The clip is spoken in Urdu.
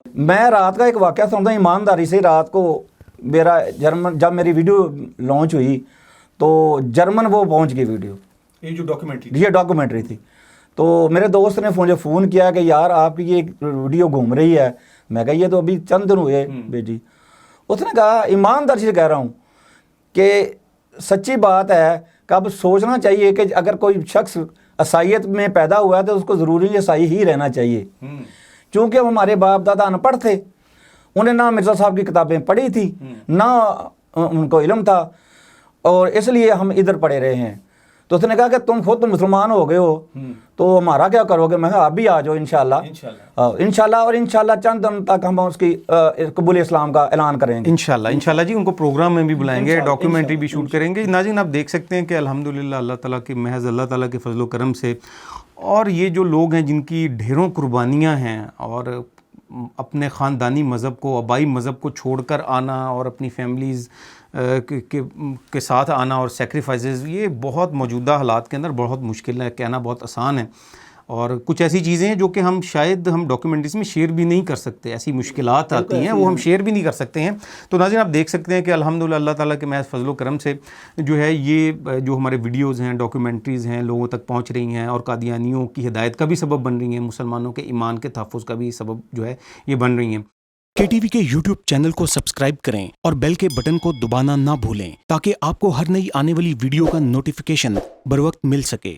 میں رات کا ایک واقعہ سنتا ہوں ایمانداری سے. رات کو میرا جرمن جب میری ویڈیو لانچ ہوئی تو جرمن وہ پہنچ گئی ویڈیو, یہ جو ڈاکیومنٹری یہ ڈاکومنٹری تھی. تو میرے دوست نے مجھے فون کیا کہ یار آپ کی یہ ایک ویڈیو گھوم رہی ہے. میں کہا یہ تو ابھی چند دن ہوئے بیٹی. اس نے کہا ایمانداری سے کہہ رہا ہوں کہ سچی بات ہے کہ اب سوچنا چاہیے کہ اگر کوئی شخص عیسائیت میں پیدا ہوا ہے تو اس کو ضروری عیسائی ہی رہنا چاہیے. چونکہ ہمارے باپ دادا ان پڑھ تھے, انہیں نہ مرزا صاحب کی کتابیں پڑھی تھی, نہ ان کو علم تھا, اور اس لیے ہم ادھر پڑے رہے ہیں. تو اس نے کہا کہ تم خود مسلمان ہو گئے ہو تو ہمارا کیا کرو گے. میں کہا آپ بھی آ جاؤ انشاءاللہ انشاءاللہ, اور انشاءاللہ چند دن تک ہم اس کی قبول اسلام کا اعلان کریں گے انشاءاللہ جی. ان کو پروگرام میں بھی بلائیں گے, ڈاکیومنٹری بھی شوٹ کریں گے. ناظرین آپ دیکھ سکتے ہیں کہ الحمدللہ اللہ تعالیٰ کے محض اللہ تعالیٰ کے فضل و کرم سے, اور یہ جو لوگ ہیں جن کی ڈھیروں قربانیاں ہیں اور اپنے خاندانی مذہب کو, آبائی مذہب کو چھوڑ کر آنا اور اپنی فیملیز کے ساتھ آنا اور سیکریفائسز, یہ بہت موجودہ حالات کے اندر بہت مشکل ہے. کہنا بہت آسان ہے, اور کچھ ایسی چیزیں ہیں جو کہ ہم شاید ہم ڈاکیومنٹریز میں شیئر بھی نہیں کر سکتے. ایسی مشکلات آتی ہیں وہ ہم شیئر بھی نہیں کر سکتے ہیں. تو ناظرین آپ دیکھ سکتے ہیں کہ الحمدللہ اللہ تعالیٰ کے محض فضل و کرم سے جو ہے یہ جو ہمارے ویڈیوز ہیں, ڈاکیومنٹریز ہیں, لوگوں تک پہنچ رہی ہیں اور قادیانیوں کی ہدایت کا بھی سبب بن رہی ہیں, مسلمانوں کے ایمان کے تحفظ کا بھی سبب جو ہے یہ بن رہی ہیں. KTV کے YouTube چینل کو سبسکرائب کریں اور بیل کے بٹن کو دبانا نہ بھولیں تاکہ آپ کو ہر نئی آنے والی ویڈیو کا نوٹیفیکیشن بروقت مل سکے.